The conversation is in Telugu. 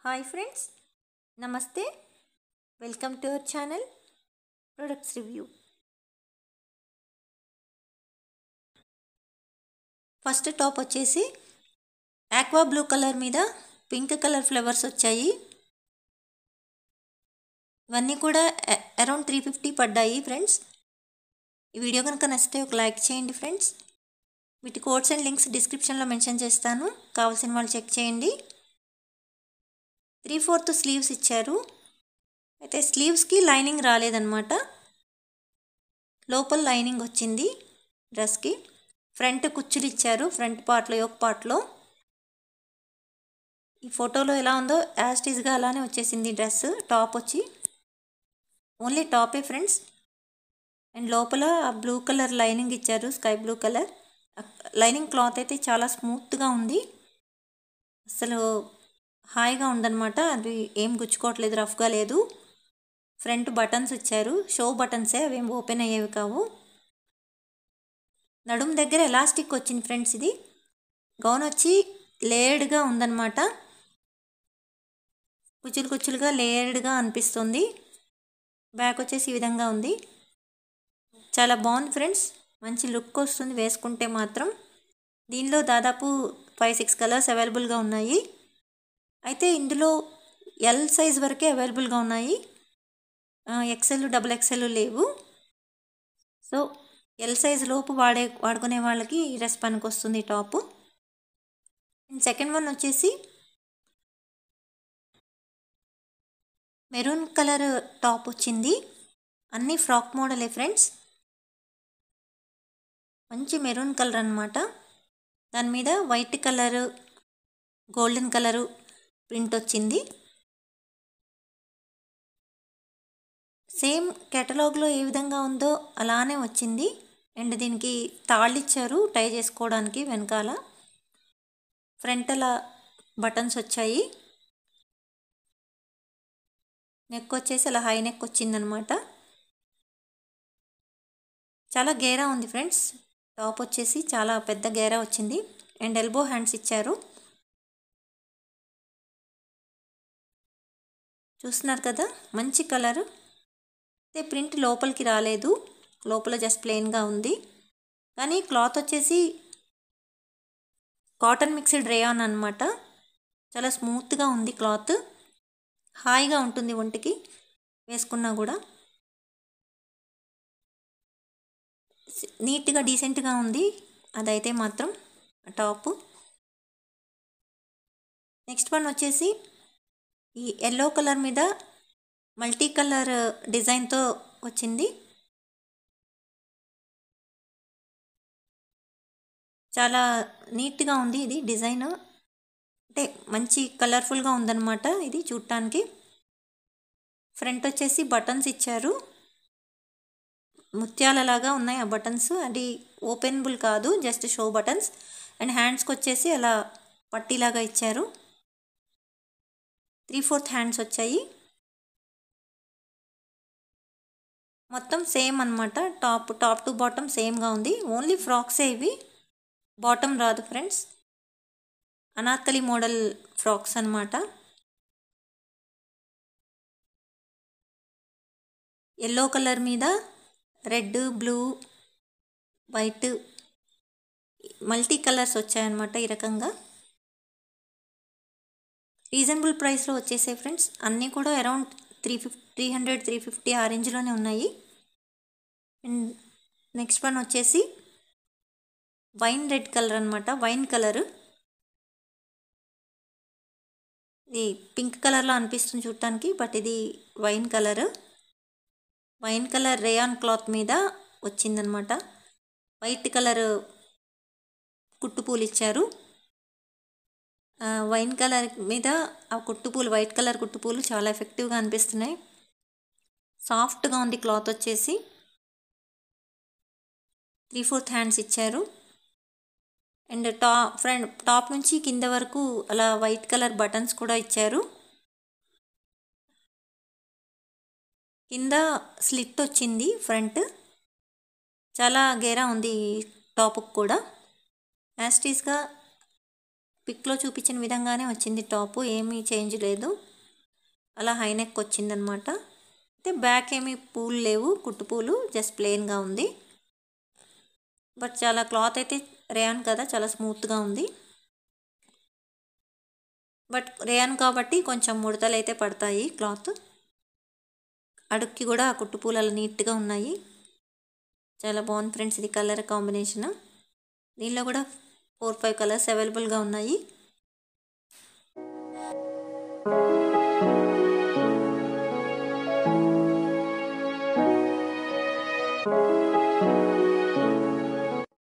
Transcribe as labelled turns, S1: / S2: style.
S1: Hi friends, Namaste. Welcome to our channel Products Review. First top వచ్చేసి ఆక్వా బ్లూ కలర్ మీద పింక్ కలర్ ఫ్లవర్స్ వచ్చాయి. ఇవన్నీ కూడా అరౌండ్ 350 పడ్డాయి ఫ్రెండ్స్. ఈ వీడియో కనుక నచ్చితే ఒక లైక్ చేయండి ఫ్రెండ్స్. వీటి కోడ్స్ అండ్ లింక్స్ డిస్క్రిప్షన్లో మెన్షన్ చేస్తాను, కావాల్సిన వాళ్ళు చెక్ చేయండి. 3/4 స్లీవ్స్ ఇచ్చారు. అయితే స్లీవ్స్కి లైనింగ్ రాలేదన్నమాట, లోపల లైనింగ్ వచ్చింది డ్రెస్కి. ఫ్రంట్ కుచ్చులు ఇచ్చారు, ఫ్రంట్ పార్ట్లో యోక్ పార్ట్లో. ఈ ఫోటోలో ఎలా ఉందో యాస్టీస్గా అలానే వచ్చేసింది డ్రెస్. టాప్ వచ్చి ఓన్లీ టాపే ఫ్రెండ్స్. అండ్ లోపల బ్లూ కలర్ లైనింగ్ ఇచ్చారు, sky blue colour. Lining cloth అయితే చాలా స్మూత్గా ఉంది, అసలు హాయిగా ఉందన్నమాట. అది ఏం గుచ్చుకోవట్లేదు, రఫ్గా లేదు. ఫ్రంట్ బటన్స్ ఇచ్చారు, షో బటన్సే, అవేం ఓపెన్ అయ్యేవి కావు. నడుము దగ్గర ఎలాస్టిక్ వచ్చింది ఫ్రెండ్స్. ఇది గౌన్ వచ్చి లేయర్డ్గా ఉందన్నమాట, కుచ్చులు కుచ్చులుగా లేయర్డ్గా అనిపిస్తుంది. బ్యాక్ వచ్చేసి ఈ విధంగా ఉంది, చాలా బాగుంది ఫ్రెండ్స్. మంచి లుక్ వస్తుంది వేసుకుంటే మాత్రం. దీనిలో దాదాపు 5-6 కలర్స్ అవైలబుల్గా ఉన్నాయి. అయితే ఇందులో ఎల్ సైజ్ వరకే అవైలబుల్గా ఉన్నాయి, ఎక్సెల్ XXL లేవు. సో ఎల్ సైజ్ లోపు వాడుకునే వాళ్ళకి ఈ డ్రెస్ పనికి వస్తుంది టాప్. సెకండ్ వన్ వచ్చేసి మెరూన్ కలర్ టాప్ వచ్చింది. అన్నీ ఫ్రాక్ మోడలే ఫ్రెండ్స్, మంచి మెరూన్ కలర్ అన్నమాట. దాని మీద white colour, golden colour print వచ్చింది. సేమ్ కేటలాగ్లో ఏ విధంగా ఉందో అలానే వచ్చింది. అండ్ దీనికి తాళ్ళు ఇచ్చారు టై చేసుకోవడానికి వెనకాల. ఫ్రంట్ అలా బటన్స్ వచ్చాయి. నెక్ వచ్చేసి అలా హై నెక్ వచ్చిందనమాట. చాలా గేరా ఉంది ఫ్రెండ్స్. టాప్ వచ్చేసి చాలా పెద్ద గేరా వచ్చింది. అండ్ ఎల్బో హ్యాండ్స్ ఇచ్చారు, చూస్తున్నారు కదా, మంచి కలరు. అయితే ప్రింట్ లోపలికి రాలేదు, లోపల జస్ట్ ప్లెయిన్గా ఉంది. కానీ క్లాత్ వచ్చేసి కాటన్ మిక్స్డ్ రేయాన్ అనమాట, చాలా స్మూత్గా ఉంది క్లాత్. హాయిగా ఉంటుంది ఒంటికి వేసుకున్నా కూడా. నీట్గా డీసెంట్గా ఉంది అదైతే మాత్రం టాప్. నెక్స్ట్ వన్ వచ్చేసి ఈ ఎల్లో కలర్ మీద మల్టీ కలర్ డిజైన్తో వచ్చింది. చాలా నీట్గా ఉంది ఇది డిజైన్, అంటే మంచి కలర్ఫుల్గా ఉందన్నమాట ఇది చూడటానికి. ఫ్రంట్ వచ్చేసి బటన్స్ ఇచ్చారు, ముత్యాలలాగా ఉన్నాయి ఆ బటన్స్. అది ఓపెనబుల్ కాదు, జస్ట్ షో బటన్స్. అండ్ హ్యాండ్స్కి వచ్చేసి అలా పట్టీలాగా ఇచ్చారు. 3/4 హ్యాండ్స్ వచ్చాయి. మొత్తం సేమ్ అనమాట, టాప్ టు బాటమ్ సేమ్గా ఉంది. ఓన్లీ ఫ్రాక్సే ఇవి, బాటమ్ రాదు ఫ్రెండ్స్. అనార్కలి మోడల్ ఫ్రాక్స్ అనమాట. ఎల్లో కలర్ మీద red, blue, white multi colours వచ్చాయన్నమాట ఈ రకంగా. రీజనబుల్ ప్రైస్లో వచ్చేసాయి ఫ్రెండ్స్. అన్నీ కూడా అరౌండ్ 300-350 ఆ రేంజ్లోనే ఉన్నాయి. అండ్ నెక్స్ట్ వన్ వచ్చేసి వైన్ రెడ్ కలర్ అనమాట, వైన్ కలరు. ఇది పింక్ కలర్లో అనిపిస్తుంది చూడటానికి, బట్ ఇది wine colour. Wine colour rayon cloth మీద వచ్చిందనమాట. వైట్ కలర్ కుట్టుపూలు ఇచ్చారు. వైన్ కలర్ మీద ఆ కుట్టుపూలు, వైట్ కలర్ కుట్టుపూలు చాలా ఎఫెక్టివ్గా అనిపిస్తున్నాయి. సాఫ్ట్గా ఉంది క్లాత్ వచ్చేసి. 3/4 హ్యాండ్స్ ఇచ్చారు. అండ్ టాప్ నుంచి కింద వరకు అలా వైట్ కలర్ బటన్స్ కూడా ఇచ్చారు. కింద స్లిట్ వచ్చింది ఫ్రంట్, చాలా గేరా ఉంది టాప్కి కూడా. యాస్టీస్గా పిక్లో చూపించిన విధంగానే వచ్చింది టాపు, ఏమీ చేంజ్ లేదు. అలా హై నెక్ వచ్చిందనమాట. అయితే బ్యాక్ ఏమీ పూలు లేవు, కుట్టు పూలు, జస్ట్ ప్లెయిన్గా ఉంది. బట్ చాలా క్లాత్ అయితే రేయాన్ కదా, చాలా స్మూత్గా ఉంది. బట్ రేయాన్ కాబట్టి కొంచెం ముడతలు అయితే పడతాయి క్లాత్. అడుక్కి కూడా కుట్టు పూలు అలా నీట్గా ఉన్నాయి. చాలా బాగుంది ఫ్రెండ్స్ ఇది కలర్ కాంబినేషన్. దీనిలో కూడా 4-5 కలర్స్ అవైలబుల్గా ఉన్నాయి.